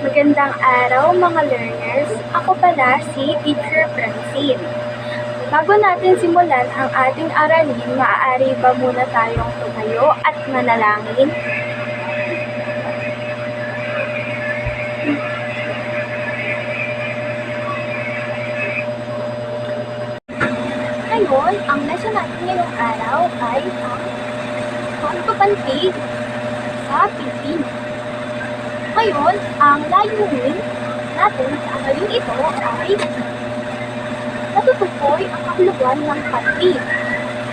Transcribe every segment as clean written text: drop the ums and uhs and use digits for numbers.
Magandang araw mga learners. Ako pala si Teacher Francine. Bago natin simulan ang ating aralin, maaari ba muna tayong tumayo at manalangin? Ngayon, ang lesson natin ngayong araw ay ang pagpapantig sa Pilipino. Ngayon, ang layunin natin sa aralin ito ay natutukoy ang kahulugan ng pantig.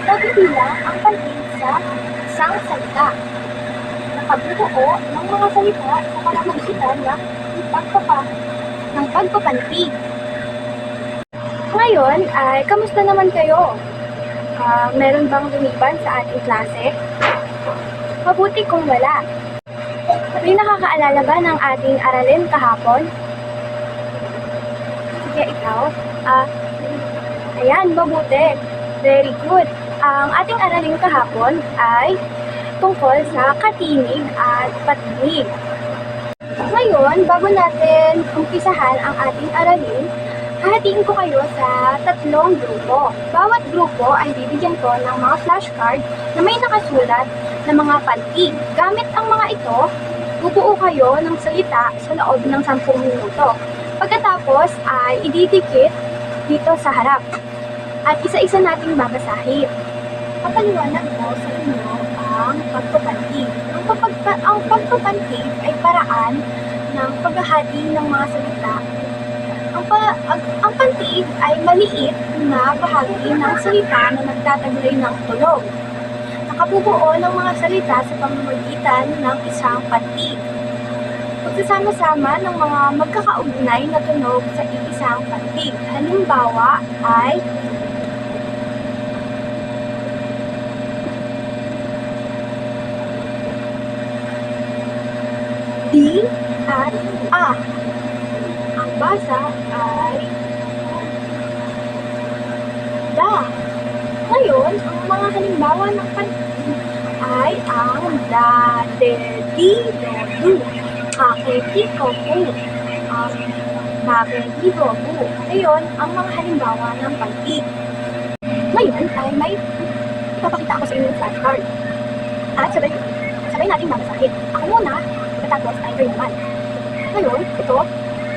Nagbibilang ang pantig sa isang salita. Nakabuo ng mga salita sa pamamagitan ng pagpapantig. Ngayon ay kamusta naman kayo? Meron bang lumiban sa ating klase? Mabuti kung wala. May nakakaalala ba ng ating aralin kahapon? Sige, ikaw. Ayan, mabuti. Very good. Ang ating aralin kahapon ay tungkol sa katinig at patinig. Ngayon, bago natin umpisahan ang ating aralin, hahatiin ko kayo sa 3 grupo. Bawat grupo ay bibigyan ko ng mga flashcard na may nakasulat na mga pantig. Gamit ang mga ito, bubuo kayo ng salita sa loob ng 10 minuto. Pagkatapos ay ididikit dito sa harap at isa-isa nating babasahin. Papaliwanag ko sa inyo ang pagpapantig. Ang pagpapantig ay paraan ng paghahati ng mga salita. Ang pantig ay maliit na bahagi ng salita na nagtataglay ng tunog. Nakabubuo ng mga salita sa pamamagitan ng isang pantig. Pagsasama-sama ng mga magkakaugnay na tunog sa isang pantig. Halimbawa ay D at A. Ang basa ay da. Ngayon, ang mga halimbawa ng pantig ay ang da, de, di, do, du, kake, ki, ko, pu, babe, di, do, bu. Ngayon, ang mga halimbawa ng pantig. Ngayon ay may ipapakita ako sa inyo yung flashcard. At sabay natin babasahin. Ako muna, tapos ay kayo naman. Ngayon, ito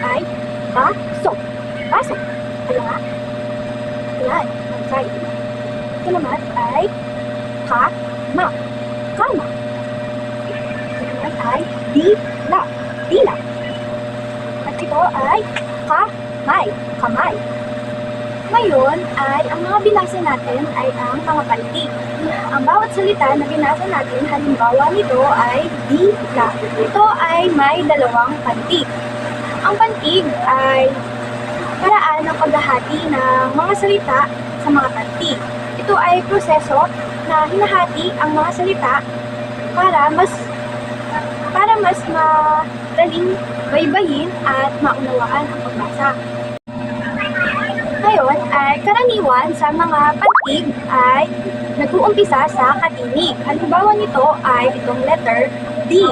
ay baso. Baso. Kaya nga. Ayan. Sorry. Ito naman ay kama. Kama. Ito naman ay dila. Dila. At ito ay kamay. Kamay. Ngayon ay ang mga binasa natin ay ang mga pantig. Ang bawat salita na binasa natin, halimbawa nito ay dila. Ito ay may 2 pantig. Ang pantig ay paraan ng paghahati ng mga salita sa mga pantig. Ito ay proseso na hinahati ang mga salita para mas madaling baybayin at maunawaan ang pagbasa. Ngayon ay karaniwan sa mga pantig ay nag-uumpisa sa katinig. Halimbawa nito ay itong letter D.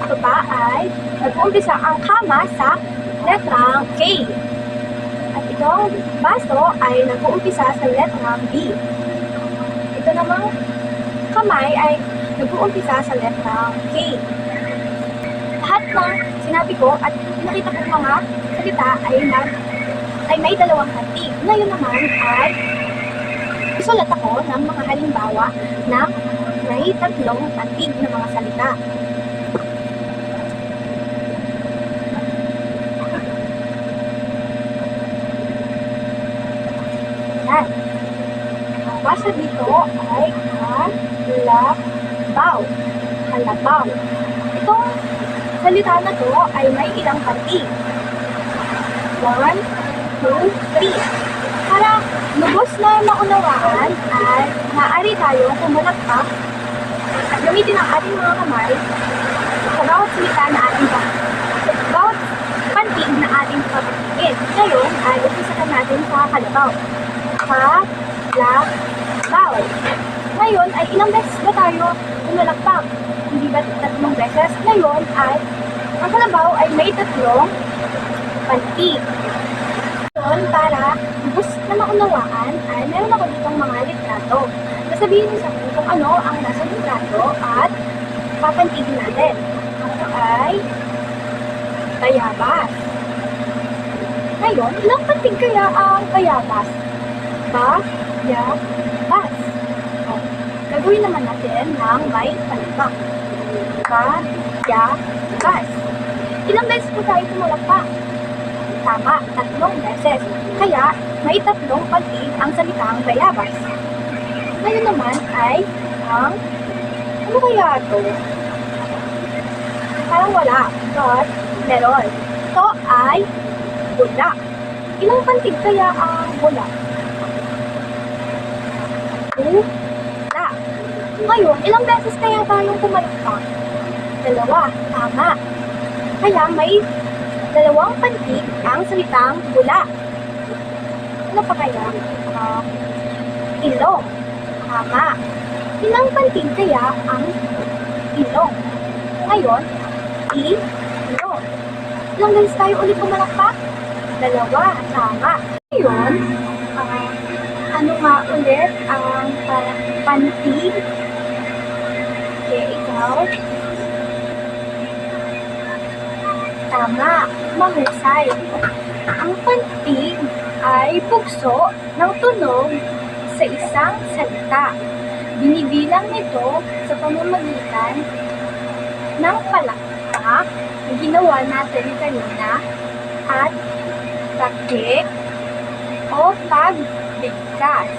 Ito pa ay nag-uumpisa ang kama sa letrang K. At itong baso ay nag-uumpisa sa letrang B. Ito namang kamay ay nag-uumpisa sa letrang K. Lahat ng sinabi ko at nakita kong mga salita ay may 2 pantig. Ngayon naman ay isulat ako ng mga halimbawa na may 3 pantig na mga salita. Yan. Ang basa dito ay halabaw. Halabaw. Itong salita na to ay may ilang pantig. 1, 2, 3. Para lubos na maunawaan ay maaari tayo pumalakpak at gamitin ang ating mga kamay sa bawat salita na ating bawat pantig na ating papatigin. Ngayon ay upisahan natin sa kalabaw. Kalabaw. Ngayon ay ilang beses ba tayo pumalakpak? Hindi ba 3 beses? Ngayon ay Ang kalabaw ay may tatlong pantig. Yun, para bus na maunawaan ay meron ako ditong mga litrato. Sasabihin niyo sa akin kung ano ang nasa litrato at papantigin natin. Ito ay bayabas. Ngayon, ilang pantig kaya ang bayabas? Bayabas. O, gagawin naman natin ng may palpak. Bayabas. Ilang beses po tayo tumalakpak? Tama, 3 beses. Kaya, may 3 pantig ang salitang bayabas. Ngayon naman ay ang ano kaya ito? Parang wala. But, meron. Ito ay bula. Ilang pantig kaya ang bula? Bula. Ngayon, ilang beses kaya tayong pumalakpak? 2. Tama. Kaya may 2 pantig ang salitang bula. Ano pa kaya? Ilong. Tama. Ilang pantig kaya ang ilong? Ngayon, ilong. Ilang beses tayo ulit pumalakpak? 2. Tama. Ngayon, ano nga ulit ang pantig? Okay, ikaw. Tama, mahusay. Ang pantig ay bugso ng tunog sa isang salita. Binibilang nito sa pamamagitan ng palakpak na ginawa natin kanina at takip o pagbigkas.